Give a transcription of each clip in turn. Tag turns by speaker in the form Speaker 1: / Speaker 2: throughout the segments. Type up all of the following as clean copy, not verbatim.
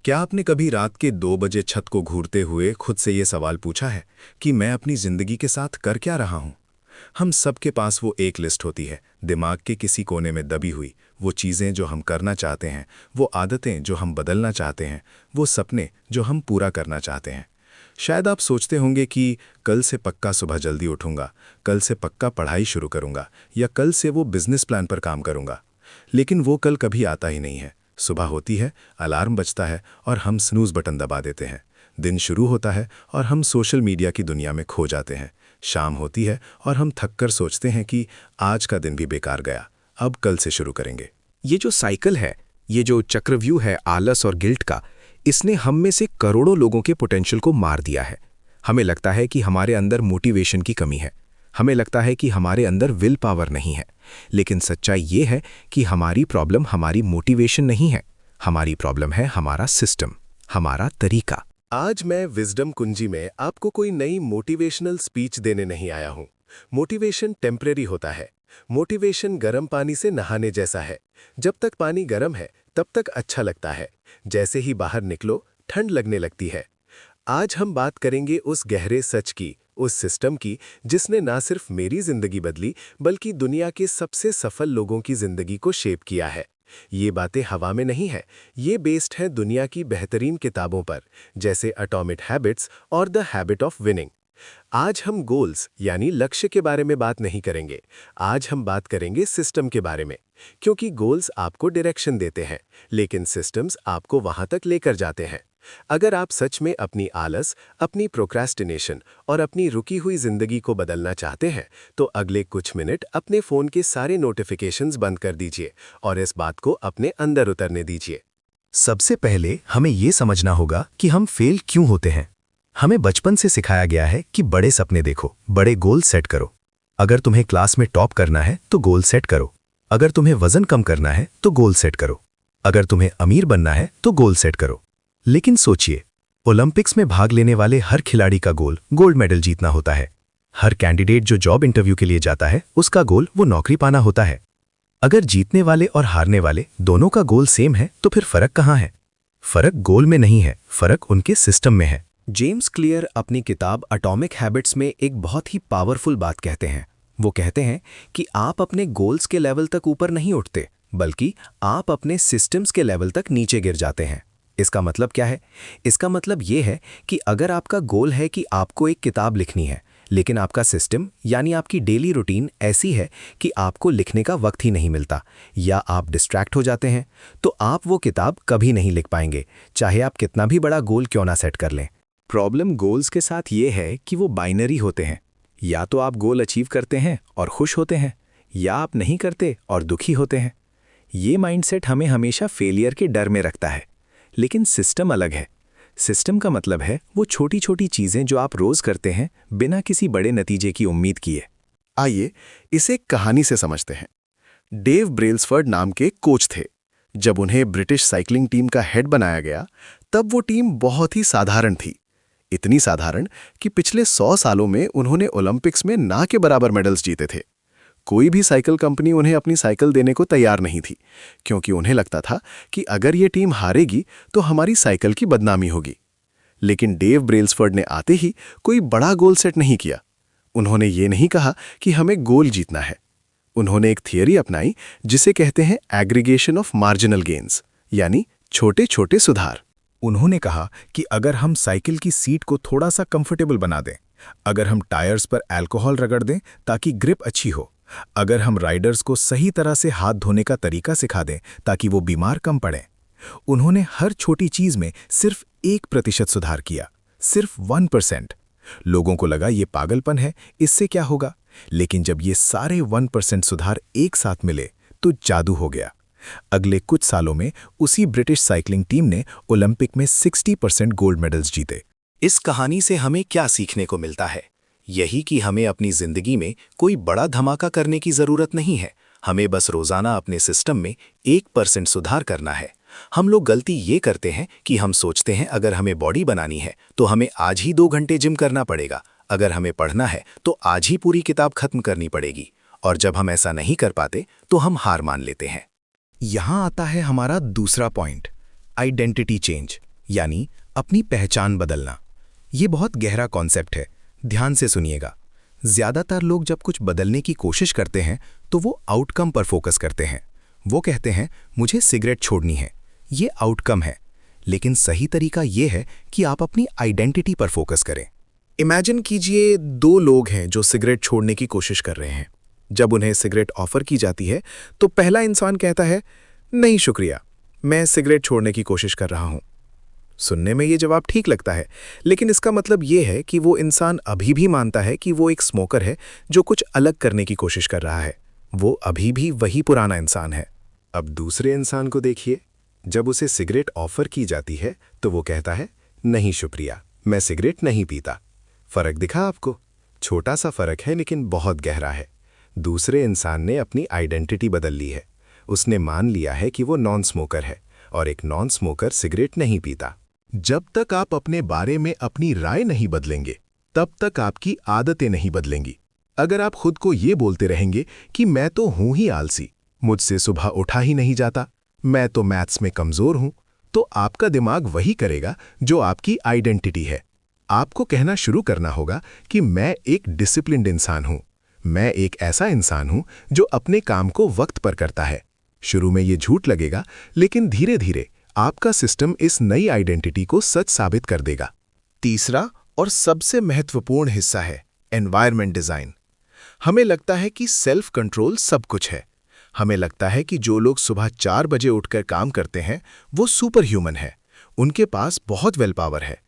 Speaker 1: क्या आपने कभी रात के 2 बजे छत को घूरते हुए खुद से ये सवाल पूछा है कि मैं अपनी जिंदगी के साथ कर क्या रहा हूं? हम सबके पास वो एक लिस्ट होती है, दिमाग के किसी कोने में दबी हुई, वो चीज़ें जो हम करना चाहते हैं, वो आदतें जो हम बदलना चाहते हैं, वो सपने जो हम पूरा करना चाहते हैं। शायद आप सोचते होंगे कि कल से पक्का सुबह जल्दी उठूंगा, कल से पक्का पढ़ाई शुरू करूंगा, या कल से वो बिजनेस प्लान पर काम करूंगा। लेकिन वो कल कभी आता ही नहीं है। सुबह होती है, अलार्म बजता है और हम स्नूज़ बटन दबा देते हैं। दिन शुरू होता है और हम सोशल मीडिया की दुनिया में खो जाते हैं। शाम होती है और हम थककर सोचते हैं कि आज का दिन भी बेकार गया, अब कल से शुरू करेंगे।
Speaker 2: ये जो साइकिल है, ये जो चक्रव्यूह है आलस और गिल्ट का, इसने हम में से करोड़ों लोगों के पोटेंशियल को मार दिया है। हमें लगता है कि हमारे अंदर मोटिवेशन की कमी है, हमें लगता है कि हमारे अंदर विल पावर नहीं है। लेकिन सच्चाई ये है कि हमारी प्रॉब्लम हमारी मोटिवेशन नहीं है, हमारी प्रॉब्लम है हमारा सिस्टम, हमारा तरीका।
Speaker 3: आज मैं विजडम कुंजी में आपको कोई नई मोटिवेशनल स्पीच देने नहीं आया हूं। मोटिवेशन टेम्परेरी होता है। मोटिवेशन गर्म पानी से नहाने जैसा है। जब तक पानी गर्म है तब तक अच्छा लगता है, जैसे ही बाहर निकलो ठंड लगने लगती है। आज हम बात करेंगे उस गहरे सच की, उस सिस्टम की जिसने ना सिर्फ मेरी जिंदगी बदली बल्कि दुनिया के सबसे सफल लोगों की जिंदगी को शेप किया है। ये बातें हवा में नहीं है, ये बेस्ड हैं दुनिया की बेहतरीन किताबों पर, जैसे एटॉमिक हैबिट्स और द हैबिट ऑफ विनिंग। आज हम गोल्स यानी लक्ष्य के बारे में बात नहीं करेंगे, आज हम बात करेंगे सिस्टम के बारे में। क्योंकि गोल्स आपको डायरेक्शन देते हैं, लेकिन सिस्टम्स आपको वहां तक लेकर जाते हैं। अगर आप सच में अपनी आलस, अपनी प्रोक्रेस्टिनेशन और अपनी रुकी हुई जिंदगी को बदलना चाहते हैं, तो अगले कुछ मिनट अपने फ़ोन के सारे नोटिफिकेशंस बंद कर दीजिए और इस बात को अपने अंदर उतरने दीजिए।
Speaker 4: सबसे पहले हमें ये समझना होगा कि हम फेल क्यों होते हैं। हमें बचपन से सिखाया गया है कि बड़े सपने देखो, बड़े गोल सेट करो। अगर तुम्हें क्लास में टॉप करना है तो गोल सेट करो। अगर तुम्हें वजन कम करना है तो गोल सेट करो। अगर तुम्हें अमीर बनना है तो गोल सेट करो। लेकिन सोचिए, ओलंपिक्स में भाग लेने वाले हर खिलाड़ी का गोल गोल्ड मेडल जीतना होता है। हर कैंडिडेट जो जॉब इंटरव्यू के लिए जाता है उसका गोल वो नौकरी पाना होता है। अगर जीतने वाले और हारने वाले दोनों का गोल सेम है तो फिर फर्क कहाँ है? फर्क गोल में नहीं है, फर्क उनके सिस्टम में है।
Speaker 2: जेम्स क्लियर अपनी किताब एटॉमिक हैबिट्स में एक बहुत ही पावरफुल बात कहते हैं। वो कहते हैं कि आप अपने गोल्स के लेवल तक ऊपर नहीं उठते, बल्कि आप अपने सिस्टम्स के लेवल तक नीचे गिर जाते हैं। इसका मतलब क्या है? इसका मतलब ये है कि अगर आपका गोल है कि आपको एक किताब लिखनी है, लेकिन आपका सिस्टम यानी आपकी डेली रूटीन ऐसी है कि आपको लिखने का वक्त ही नहीं मिलता, या आप डिस्ट्रैक्ट हो जाते हैं, तो आप वो किताब कभी नहीं लिख पाएंगे, चाहे आप कितना भी बड़ा गोल क्यों ना सेट कर लें। प्रॉब्लम गोल्स के साथ ये है कि वो बाइनरी होते हैं। या तो आप गोल अचीव करते हैं और खुश होते हैं, या आप नहीं करते और दुखी होते हैं। ये माइंडसेट हमें हमेशा फेलियर के डर में रखता है। लेकिन सिस्टम अलग है। सिस्टम का मतलब है वो छोटी छोटी चीज़ें जो आप रोज़ करते हैं बिना किसी बड़े नतीजे की उम्मीद किए।
Speaker 3: आइए इसे एक कहानी से समझते हैं। डेव ब्रेल्सफर्ड नाम के कोच थे। जब उन्हें ब्रिटिश साइकिलिंग टीम का हेड बनाया गया, तब वो टीम बहुत ही साधारण थी। इतनी साधारण कि पिछले 100 सालों में उन्होंने ओलंपिक्स में ना के बराबर मेडल्स जीते थे। कोई भी साइकिल कंपनी उन्हें अपनी साइकिल देने को तैयार नहीं थी, क्योंकि उन्हें लगता था कि अगर ये टीम हारेगी तो हमारी साइकिल की बदनामी होगी। लेकिन डेव ब्रेल्सफर्ड ने आते ही कोई बड़ा गोल सेट नहीं किया। उन्होंने ये नहीं कहा कि हमें गोल जीतना है। उन्होंने एक थियरी अपनाई जिसे कहते हैं एग्रीगेशन ऑफ मार्जिनल गेन्स, यानी छोटे छोटे सुधार।
Speaker 4: उन्होंने कहा कि अगर हम साइकिल की सीट को थोड़ा सा कंफर्टेबल बना दें, अगर हम टायर्स पर अल्कोहल रगड़ दें ताकि ग्रिप अच्छी हो, अगर हम राइडर्स को सही तरह से हाथ धोने का तरीका सिखा दें ताकि वो बीमार कम पड़ें। उन्होंने हर छोटी चीज में सिर्फ 1% सुधार किया, सिर्फ 1%। लोगों को लगा ये पागलपन है, इससे क्या होगा? लेकिन जब ये सारे 1% सुधार एक साथ मिले तो जादू हो गया। अगले कुछ सालों में उसी ब्रिटिश साइकिलिंग टीम ने ओलंपिक में 60% गोल्ड मेडल्स जीते।
Speaker 2: इस कहानी से हमें क्या सीखने को मिलता है? यही कि हमें अपनी जिंदगी में कोई बड़ा धमाका करने की जरूरत नहीं है, हमें बस रोजाना अपने सिस्टम में 1% सुधार करना है। हम लोग गलती ये करते हैं कि हम सोचते हैं अगर हमें बॉडी बनानी है तो हमें आज ही 2 घंटे जिम करना पड़ेगा, अगर हमें पढ़ना है तो आज ही पूरी किताब खत्म करनी पड़ेगी, और जब हम ऐसा नहीं कर पाते तो हम हार मान लेते हैं।
Speaker 4: यहां आता है हमारा दूसरा पॉइंट, आइडेंटिटी चेंज,
Speaker 2: यानी अपनी पहचान बदलना। ये बहुत गहरा कॉन्सेप्ट है, ध्यान से सुनिएगा। ज्यादातर लोग जब कुछ बदलने की कोशिश करते हैं तो वो आउटकम पर फोकस करते हैं। वो कहते हैं मुझे सिगरेट छोड़नी है, ये आउटकम है। लेकिन सही तरीका ये है कि आप अपनी आइडेंटिटी पर फोकस करें।
Speaker 3: इमेजिन कीजिए 2 लोग हैं जो सिगरेट छोड़ने की कोशिश कर रहे हैं। जब उन्हें सिगरेट ऑफर की जाती है तो पहला इंसान कहता है, नहीं शुक्रिया, मैं सिगरेट छोड़ने की कोशिश कर रहा हूं। सुनने में ये जवाब ठीक लगता है, लेकिन इसका मतलब ये है कि वो इंसान अभी भी मानता है कि वो एक स्मोकर है जो कुछ अलग करने की कोशिश कर रहा है। वो अभी भी वही पुराना इंसान है।
Speaker 1: अब दूसरे इंसान को देखिए। जब उसे सिगरेट ऑफर की जाती है तो वो कहता है, नहीं शुक्रिया, मैं सिगरेट नहीं पीता। फर्क दिखा आपको? छोटा सा फर्क है लेकिन बहुत गहरा है। दूसरे इंसान ने अपनी आइडेंटिटी बदल ली है। उसने मान लिया है कि वो नॉन स्मोकर है और एक नॉन स्मोकर सिगरेट नहीं पीता।
Speaker 3: जब तक आप अपने बारे में अपनी राय नहीं बदलेंगे, तब तक आपकी आदतें नहीं बदलेंगी। अगर आप खुद को ये बोलते रहेंगे कि मैं तो हूं ही आलसी, मुझसे सुबह उठा ही नहीं जाता, मैं तो मैथ्स में कमजोर हूं, तो आपका दिमाग वही करेगा जो आपकी आइडेंटिटी है। आपको कहना शुरू करना होगा कि मैं एक डिसिप्लिन्ड इंसान हूं, मैं एक ऐसा इंसान हूं जो अपने काम को वक्त पर करता है। शुरू में ये झूठ लगेगा, लेकिन धीरे धीरे आपका सिस्टम इस नई आइडेंटिटी को सच साबित कर देगा। तीसरा और सबसे महत्वपूर्ण हिस्सा है एनवायरनमेंट डिजाइन। हमें लगता है कि सेल्फ कंट्रोल सब कुछ है। हमें लगता है कि जो लोग सुबह 4 बजे उठकर काम करते हैं वो सुपर ह्यूमन है, उनके पास बहुत विल पावर है।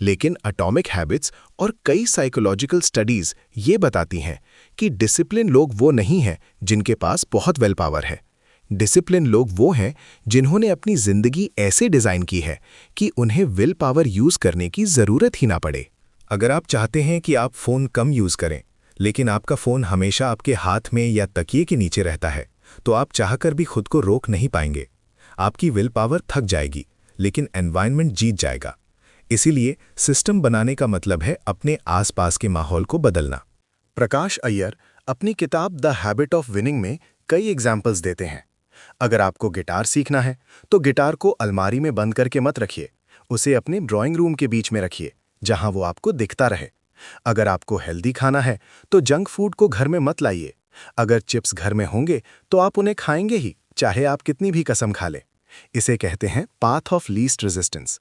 Speaker 3: लेकिन एटॉमिक हैबिट्स और कई साइकोलॉजिकल स्टडीज ये बताती हैं कि डिसिप्लिन लोग वो नहीं हैं जिनके पास बहुत विल पावर है। डिसिप्लिन लोग वो हैं जिन्होंने अपनी जिंदगी ऐसे डिजाइन की है कि उन्हें विल पावर यूज करने की जरूरत ही ना पड़े।
Speaker 1: अगर आप चाहते हैं कि आप फोन कम यूज करें, लेकिन आपका फोन हमेशा आपके हाथ में या तकिए के नीचे रहता है, तो आप चाहकर भी खुद को रोक नहीं पाएंगे। आपकी विल पावर थक जाएगी, लेकिन एनवायरनमेंट जीत जाएगा। इसीलिए सिस्टम बनाने का मतलब है अपने आसपास के माहौल को बदलना।
Speaker 3: प्रकाश अय्यर अपनी किताब द हैबिट ऑफ विनिंग में कई एग्जाम्पल्स देते हैं। अगर आपको गिटार सीखना है तो गिटार को अलमारी में बंद करके मत रखिए, उसे अपने ड्राइंग रूम के बीच में रखिए जहां वो आपको दिखता रहे। अगर आपको हेल्दी खाना है तो जंक फूड को घर में मत लाइए। अगर चिप्स घर में होंगे तो आप उन्हें खाएंगे ही, चाहे आप कितनी भी कसम खा लें। इसे कहते हैं पाथ ऑफ लीस्ट रेजिस्टेंस।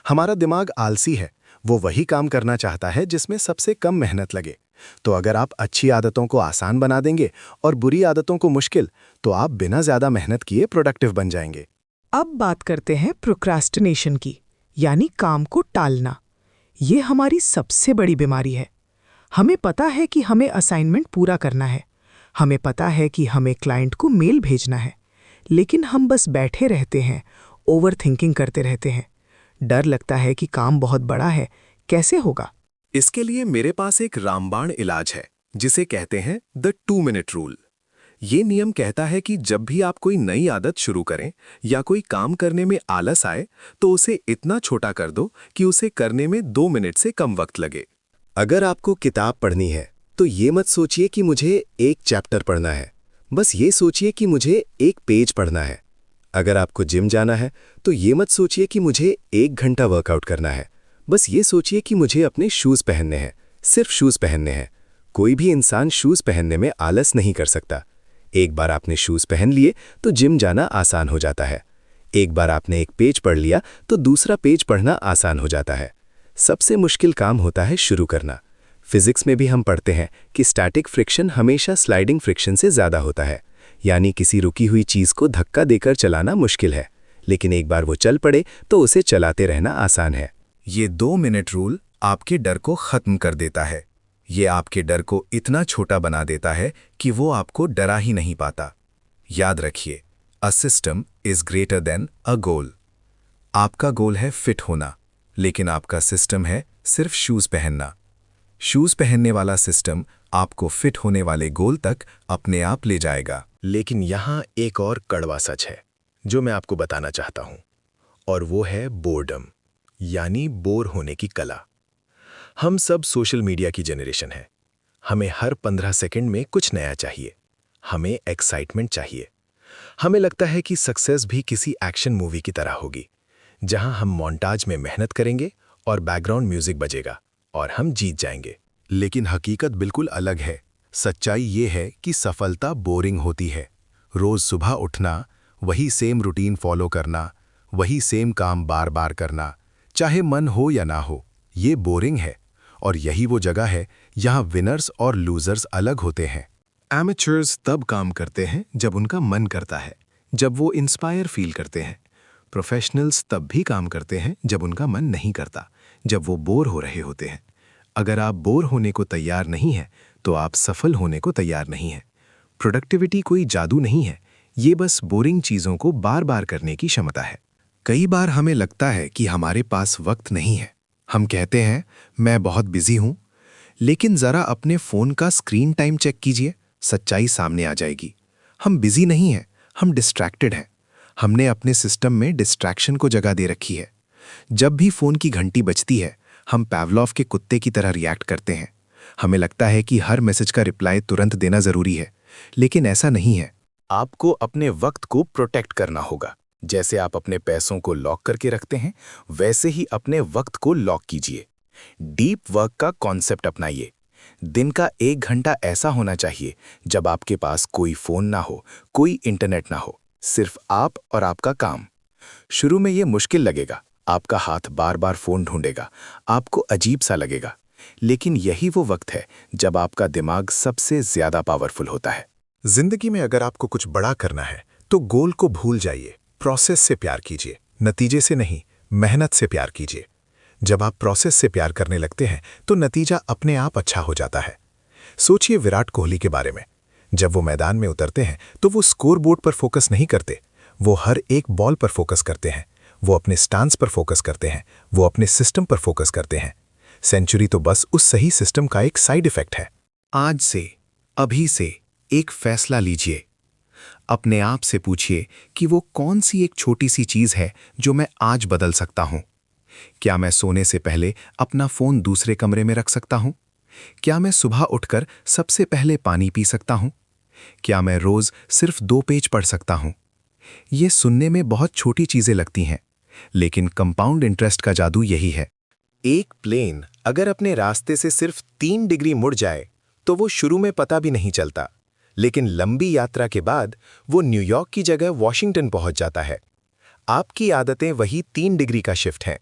Speaker 3: हमारा दिमाग आलसी है, वो वही काम करना चाहता है जिसमें सबसे कम मेहनत लगे। तो अगर आप अच्छी आदतों को आसान बना देंगे और बुरी आदतों को मुश्किल, तो आप बिना ज्यादा मेहनत किए प्रोडक्टिव बन जाएंगे।
Speaker 5: अब बात करते हैं प्रोक्रास्टिनेशन की, यानी काम को टालना। ये हमारी सबसे बड़ी बीमारी है। हमें पता है कि हमें असाइनमेंट पूरा करना है, हमें पता है कि हमें क्लाइंट को मेल भेजना है, लेकिन हम बस बैठे रहते हैं, ओवर थिंकिंग करते रहते हैं। डर लगता है कि काम बहुत बड़ा है, कैसे होगा।
Speaker 3: इसके लिए मेरे पास एक रामबाण इलाज है जिसे कहते हैं द 2 मिनट रूल। ये नियम कहता है कि जब भी आप कोई नई आदत शुरू करें या कोई काम करने में आलस आए, तो उसे इतना छोटा कर दो कि उसे करने में 2 मिनट से कम वक्त लगे।
Speaker 4: अगर आपको किताब पढ़नी है तो ये मत सोचिए कि मुझे एक चैप्टर पढ़ना है, बस ये सोचिए कि मुझे एक पेज पढ़ना है। अगर आपको जिम जाना है तो ये मत सोचिए कि मुझे 1 घंटा वर्कआउट करना है, बस ये सोचिए कि मुझे अपने शूज़ पहनने हैं, सिर्फ शूज़ पहनने हैं। कोई भी इंसान शूज़ पहनने में आलस नहीं कर सकता। एक बार आपने शूज़ पहन लिए तो जिम जाना आसान हो जाता है। एक बार आपने एक पेज पढ़ लिया तो दूसरा पेज पढ़ना आसान हो जाता है। सबसे मुश्किल काम होता है शुरू करना। फिजिक्स में भी हम पढ़ते हैं कि स्टैटिक फ्रिक्शन हमेशा स्लाइडिंग फ्रिक्शन से ज़्यादा होता है, यानी किसी रुकी हुई चीज़ को धक्का देकर चलाना मुश्किल है, लेकिन एक बार वो चल पड़े तो उसे चलाते रहना आसान है।
Speaker 1: ये 2 मिनट रूल आपके डर को खत्म कर देता है। ये आपके डर को इतना छोटा बना देता है कि वो आपको डरा ही नहीं पाता। याद रखिए, a system is greater than a goal. आपका गोल है फिट होना, लेकिन आपका सिस्टम है सिर्फ शूज़ पहनना। शूज़ पहनने वाला सिस्टम आपको फिट होने वाले गोल तक अपने आप ले जाएगा।
Speaker 3: लेकिन यहाँ एक और कड़वा सच है जो मैं आपको बताना चाहता हूँ, और वो है बोर्डम, यानी बोर होने की कला। हम सब सोशल मीडिया की जनरेशन है। हमें हर 15 सेकंड में कुछ नया चाहिए, हमें एक्साइटमेंट चाहिए। हमें लगता है कि सक्सेस भी किसी एक्शन मूवी की तरह होगी, जहां हम मोन्टाज में मेहनत करेंगे और बैकग्राउंड म्यूजिक बजेगा और हम जीत जाएंगे। लेकिन हकीकत बिल्कुल अलग है। सच्चाई ये है कि सफलता बोरिंग होती है। रोज सुबह उठना, वही सेम रूटीन फॉलो करना, वही सेम काम बार बार करना, चाहे मन हो या ना हो, ये बोरिंग है। और यही वो जगह है जहां विनर्स और लूजर्स अलग होते हैं। एमेचर्स तब काम करते हैं जब उनका मन करता है, जब वो इंस्पायर फील करते हैं। प्रोफेशनल्स तब भी काम करते हैं जब उनका मन नहीं करता, जब वो बोर हो रहे होते हैं। अगर आप बोर होने को तैयार नहीं हैं, तो आप सफल होने को तैयार नहीं हैं। प्रोडक्टिविटी कोई जादू नहीं है, ये बस बोरिंग चीज़ों को बार बार करने की क्षमता है। कई बार हमें लगता है कि हमारे पास वक्त नहीं है। हम कहते हैं, मैं बहुत बिजी हूं, लेकिन ज़रा अपने फ़ोन का स्क्रीन टाइम चेक कीजिए, सच्चाई सामने आ जाएगी। हम बिजी नहीं हैं, हम डिस्ट्रैक्टेड हैं। हमने अपने सिस्टम में डिस्ट्रैक्शन को जगह दे रखी है। जब भी फ़ोन की घंटी बजती है, हम पैवलॉव के कुत्ते की तरह रिएक्ट करते हैं। हमें लगता है कि हर मैसेज का रिप्लाई तुरंत देना ज़रूरी है, लेकिन ऐसा नहीं है। आपको अपने वक्त को प्रोटेक्ट करना होगा। जैसे आप अपने पैसों को लॉक करके रखते हैं, वैसे ही अपने वक्त को लॉक कीजिए। डीप वर्क का कॉन्सेप्ट अपनाइए। दिन का 1 घंटा ऐसा होना चाहिए जब आपके पास कोई फ़ोन ना हो, कोई इंटरनेट ना हो, सिर्फ आप और आपका काम। शुरू में ये मुश्किल लगेगा, आपका हाथ बार बार फ़ोन ढूंढेगा, आपको अजीब सा लगेगा, लेकिन यही वो वक्त है जब आपका दिमाग सबसे ज़्यादा पावरफुल होता है।
Speaker 1: जिंदगी में अगर आपको कुछ बड़ा करना है तो गोल को भूल जाइए, प्रोसेस से प्यार कीजिए, नतीजे से नहीं, मेहनत से प्यार कीजिए। जब आप प्रोसेस से प्यार करने लगते हैं तो नतीजा अपने आप अच्छा हो जाता है। सोचिए विराट कोहली के बारे में। जब वो मैदान में उतरते हैं तो वो स्कोर बोर्ड पर फोकस नहीं करते, वो हर एक बॉल पर फोकस करते हैं, वो अपने स्टांस पर फोकस करते हैं, वो अपने सिस्टम पर फोकस करते हैं। सेंचुरी तो बस उस सही सिस्टम का एक साइड इफेक्ट है। आज से, अभी से एक फैसला लीजिए। अपने आप से पूछिए कि वो कौन सी एक छोटी सी चीज़ है जो मैं आज बदल सकता हूं। क्या मैं सोने से पहले अपना फ़ोन दूसरे कमरे में रख सकता हूं? क्या मैं सुबह उठकर सबसे पहले पानी पी सकता हूं? क्या मैं रोज़ सिर्फ 2 पेज पढ़ सकता हूं? ये सुनने में बहुत छोटी चीज़ें लगती हैं, लेकिन कंपाउंड इंटरेस्ट का जादू यही है।
Speaker 3: एक प्लेन अगर अपने रास्ते से सिर्फ 3 डिग्री मुड़ जाए तो वो शुरू में पता भी नहीं चलता, लेकिन लंबी यात्रा के बाद वो न्यूयॉर्क की जगह वॉशिंगटन पहुंच जाता है। आपकी आदतें वही 3 डिग्री का शिफ्ट हैं।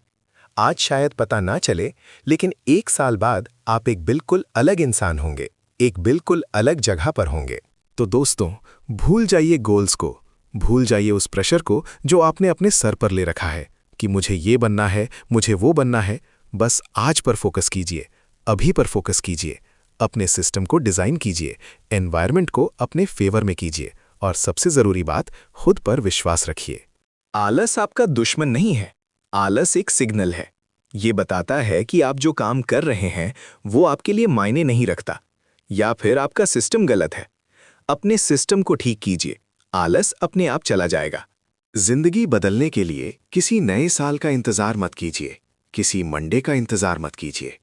Speaker 3: आज शायद पता ना चले, लेकिन 1 साल बाद आप एक बिल्कुल अलग इंसान होंगे, एक बिल्कुल अलग जगह पर होंगे। तो दोस्तों, भूल जाइए गोल्स को, भूल जाइए उस प्रेशर को जो आपने अपने सर पर ले रखा है कि मुझे ये बनना है, मुझे वो बनना है। बस आज पर फोकस कीजिए, अभी पर फोकस कीजिए, अपने सिस्टम को डिज़ाइन कीजिए, एनवायरनमेंट को अपने फेवर में कीजिए, और सबसे ज़रूरी बात, खुद पर विश्वास रखिए। आलस आपका दुश्मन नहीं है, आलस एक सिग्नल है। ये बताता है कि आप जो काम कर रहे हैं वो आपके लिए मायने नहीं रखता, या फिर आपका सिस्टम गलत है। अपने सिस्टम को ठीक कीजिए, आलस अपने आप चला जाएगा। जिंदगी बदलने के लिए किसी नए साल का इंतजार मत कीजिए, किसी मंडे का इंतजार मत कीजिए।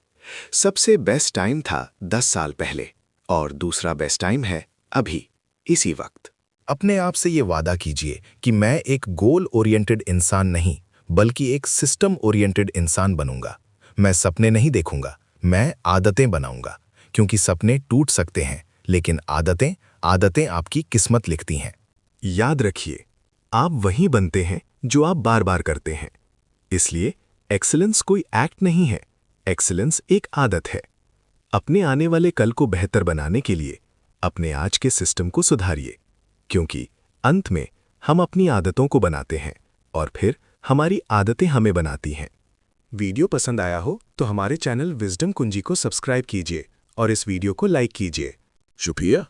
Speaker 3: सबसे बेस्ट टाइम था 10 साल पहले, और दूसरा बेस्ट टाइम है अभी, इसी वक्त। अपने आप से ये वादा कीजिए कि मैं एक गोल ओरिएंटेड इंसान नहीं, बल्कि एक सिस्टम ओरिएंटेड इंसान बनूंगा। मैं सपने नहीं देखूंगा, मैं आदतें बनाऊंगा, क्योंकि सपने टूट सकते हैं, लेकिन आदतें आपकी किस्मत लिखती हैं। याद रखिए, आप वही बनते हैं जो आप बार बार करते हैं। इसलिए एक्सीलेंस कोई एक्ट नहीं है, एक्सीलेंस एक आदत है। अपने आने वाले कल को बेहतर बनाने के लिए अपने आज के सिस्टम को सुधारिए, क्योंकि अंत में हम अपनी आदतों को बनाते हैं और फिर हमारी आदतें हमें बनाती हैं। वीडियो पसंद आया हो तो हमारे चैनल विजडम कुंजी को सब्सक्राइब कीजिए और इस वीडियो को लाइक कीजिए। शुक्रिया।